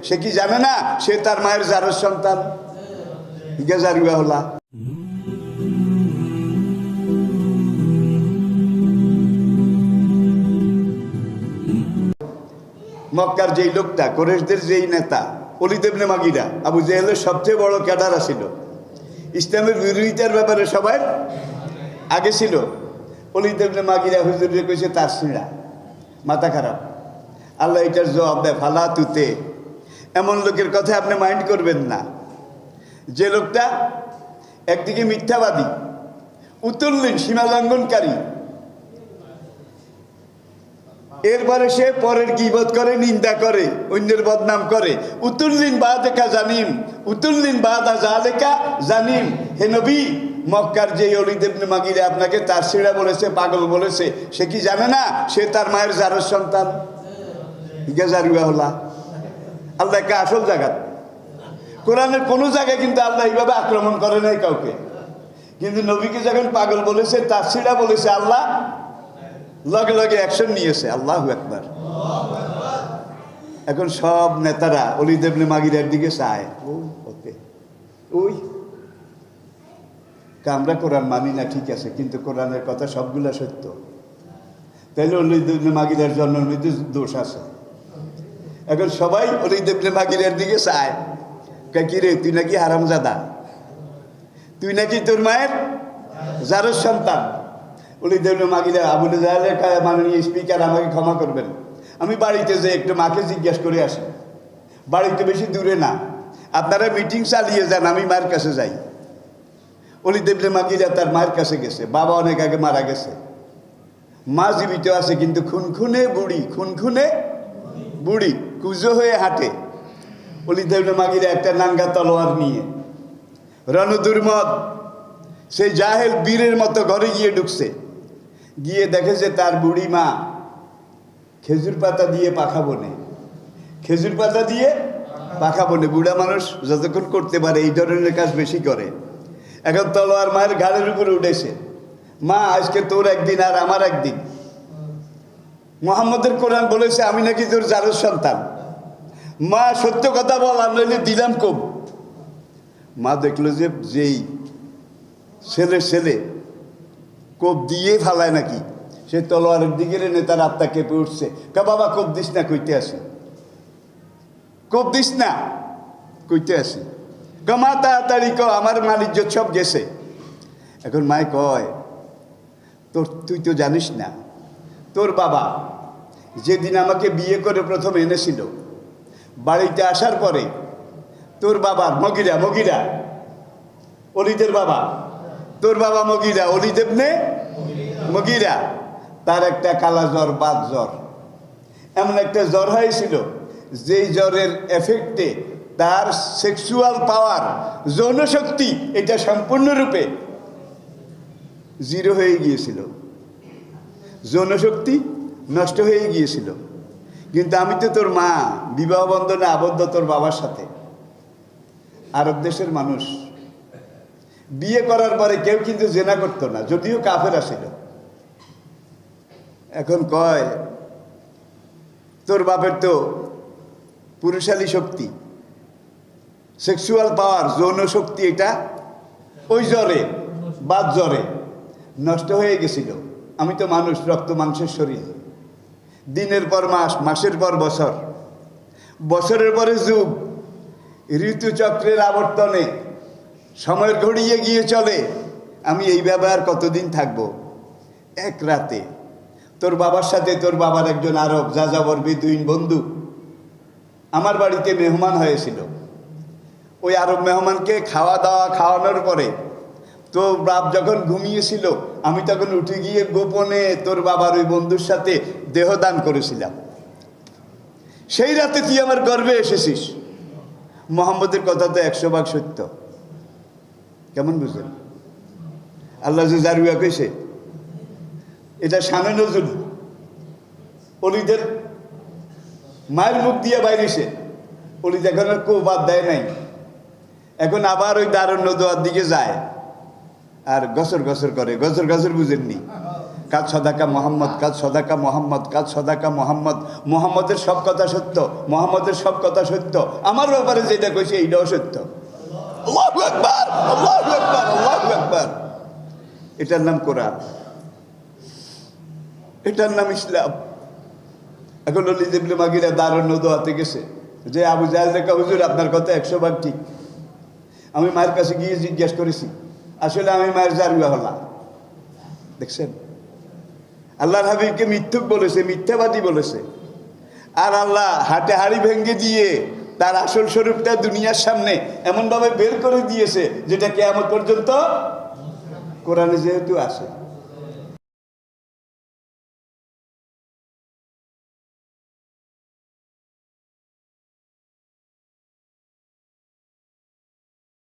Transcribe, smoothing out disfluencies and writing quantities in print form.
সে কি জানে না সে তার মায়ের জারজ সন্তান? গেজারিয়া হলা মক্কার যেই লোকটা, কুরাইশদের যেই নেতা ওলীদ ইবনে মুগীরা, আবু জেহেলের সবচেয়ে বড় ক্যাডার ছিল, ইসলামের বিরোধিতার ব্যাপারে সবাই আগে ছিল। ওলীদ ইবনে মুগীরা হুজুরে কইছে তার সিঁড়া, মাথা খারাপ। আল্লাহ এটার জবাব দেয়, ফালা তুতে, এমন লোকের কথা আপনি মাইন্ড করবেন না। যে লোকটা একদিকে মিথ্যাবাদী, উতুল্লিন, সীমা লঙ্ঘনকারী, এরপরে সে পরের গীবত করে, নিন্দা করে, অন্যের বদনাম করে। উতুল্লিন বাদাকা জানিম, উতুল্লিন বাদা জালেকা জানিম। হে নবী, মক্কার যে ওলীদ ইবনে মুগীরা আপনাকে তার সিঁড়া বলেছে, পাগল বলেছে, সে কি জানে না সে তার মায়ের জারজ সন্তান? গেজারিয়া হলা। আল্লাহ একটা আসল জায়গা, কোরআনের কোনো জায়গায় কিন্তু আল্লাহ এইভাবে আক্রমণ করে নাই কাউকে, কিন্তু নবীকে যখন পাগল বলেছে, তার সিঁড়া বলেছে, আল্লাহ লগে লগে অ্যাকশন নিয়েছে। আল্লাহু আকবার। এখন সব নেতারা ওলীদ ইবনে মুগীরার দিকে চায়, ওকে ওই আমরা কোরআন মানি না, ঠিক আছে, কিন্তু কোরআনের কথা সবগুলা সত্য, তাইলে ওলীদ ইবনে মুগীরার জন্মের মধ্যে দোষ আছে। এখন সবাই ওলীদ ইবনে মুগীরার দিকে চায়, কি রে তুই নাকি হারামজাদা, তুই নাকি তোর মায়ের জারজ সন্তান। ওলীদ ইবনে মুগীরা আবু জাহেলের মাননীয় স্পিকার, আমাকে ক্ষমা করবেন, আমি বাড়িতে যে একটু মাকে জিজ্ঞেস করে আসি, বাড়িতে বেশি দূরে না, আপনারা মিটিং চালিয়ে যান, আমি মায়ের কাছে যাই। ওলীদ ইবনে মুগীরা তার মায়ের কাছে গেছে, বাবা অনেক আগে মারা গেছে, মা জীবিত আছে, কিন্তু খুনখুনে বুড়ি, খুনখুনে বুড়ি, কুজো হয়ে হাঁটে। ওলীদ ইবনে মুগীরা একটা নাঙ্গা তলোয়ার নিয়ে রণদুর্মদ সেই জাহেল বীরের মতো ঘরে গিয়ে ঢুকছে, গিয়ে দেখে যে তার বুড়ি মা খেজুর পাতা দিয়ে পাখা বনে, খেজুর পাতা দিয়ে পাখা বনে। বুড়া মানুষ যতক্ষণ করতে পারে এই ধরনের কাজ বেশি করে। এখন তলোয়ার মায়ের ঘাড়ের উপরে উঠেছে, মা আজকে তোর একদিন আর আমার একদিন। মুহাম্মদের কোরআন বলেছে আমি নাকি তোর জারজ সন্তান, মা সত্য কথা বল, আমরা দিলাম কম। মা দেখলো যে যেই ছেলে কোপ দিয়ে ফালায় নাকি, সে তলোয়ারের দিকে রেনে তার আত্মা কেঁপে উঠছে। বাবা কোপ দিস না, কইতে আসি, কোপ দিস না, কইতে আসি। মা তাড়াতাড়ি আমার মান ইজ্জত সব গেছে। এখন মায় কয়, তুই তো জানিস না, তোর বাবা যেদিন আমাকে বিয়ে করে প্রথম এনেছিল, বাড়িতে আসার পরে তোর বাবার মুগীরা ওলীদের বাবা, তোর বাবা মুগীরা, ওলীদ ইবনে মুগীরা, তার একটা কালা জ্বর, বাত জ্বর, এমন একটা জ্বর হয়েছিল যেই জ্বরের এফেক্টে তার সেক্সুয়াল পাওয়ার, যৌন শক্তি, এটা সম্পূর্ণরূপে জিরো হয়ে গিয়েছিল, যৌন শক্তি নষ্ট হয়ে গিয়েছিল। কিন্তু আমি তো তোর মা, বিবাহ বন্ধনে আবদ্ধ তোর বাবার সাথে। আরব দেশের মানুষ বিয়ে করার পরে কেউ কিন্তু জেনা করতো না, যদিও কাফের আসিল। এখন কয় তোর বাপের তো পুরুষালী শক্তি, সেক্সুয়াল পাওয়ার, যৌন শক্তি, এটা ওই জ্বরে, বাত জ্বরে নষ্ট হয়ে গেছিল। আমি তো মানুষ, রক্ত মাংসের শরীর, দিনের পর মাস, মাসের পর বছর, বছরের পরে যুগ, ঋতুচক্রের আবর্তনে সময়ের ঘড়িয়ে গিয়ে চলে। আমি এই ব্যবহার কতদিন থাকব? এক রাতে তোর বাবার সাথে তোর বাবার একজন আরব যাযাবর বেদুইন বন্ধু আমার বাড়িতে মেহমান হয়েছিল। ওই আরব মেহমানকে খাওয়া দাওয়া খাওয়ানোর পরে তোর বাপ যখন ঘুমিয়েছিল, আমি তখন উঠে গিয়ে গোপনে তোর বাবার ওই বন্ধুর সাথে দেহদান করেছিলাম। সেই রাতে তুই আমার গর্বে এসেছিস। মুহাম্মদের কথা তো 100% সত্য। কেমন বুঝলেন? আল্লাহ যে জারুয়া কইছে, এটা শানে নজরুল, ওলীদের মায়ের মুখ দিয়ে বাইরেছে। ওলীদ এখন আর কেউ বাদ দেয় নাই, এখন আবার ওই দারুণ নদোয়ার দিকে যায় আর গসর গসর করে। গসর গসর বুঝেননি? কাজ সদাকা মোহাম্মদ, কাজ সদাকা মোহাম্মদ, কাজ সদাকা মোহাম্মদ। মোহাম্মদের সব কথা সত্য, মোহাম্মদের সব কথা সত্য। আমার ব্যাপারে যেটা কইছে এইটাও সত্য। আল্লাহু আকবার, আল্লাহু আকবার, আল্লাহু আকবার। এটার নাম কোরআন, এটার নাম ইসলাম। এখন ওলিদ ইবনে মুগীরা দারুন নদওয়াতে গেছে যে আবু জাহেল রেখা, হুজুর আপনার কথা 100 ভাগ ঠিক। আমি মায়ের কাছে গিয়ে জিজ্ঞেস করেছি, আসলে আমি মায়ের জারুয়া হলাম। দেখছেন, আল্লাহর হাবিবকে মিথ্যুক বলেছে, মিথ্যাবাদী বলেছে। আর আল্লাহ হাটে হাড়ি ভেঙ্গে দিয়ে তার আসল স্বরূপটা দুনিয়ার সামনে এমনভাবে বের করে দিয়েছে যেটা কিয়ামত পর্যন্ত কোরআনে যেহেতু আছে।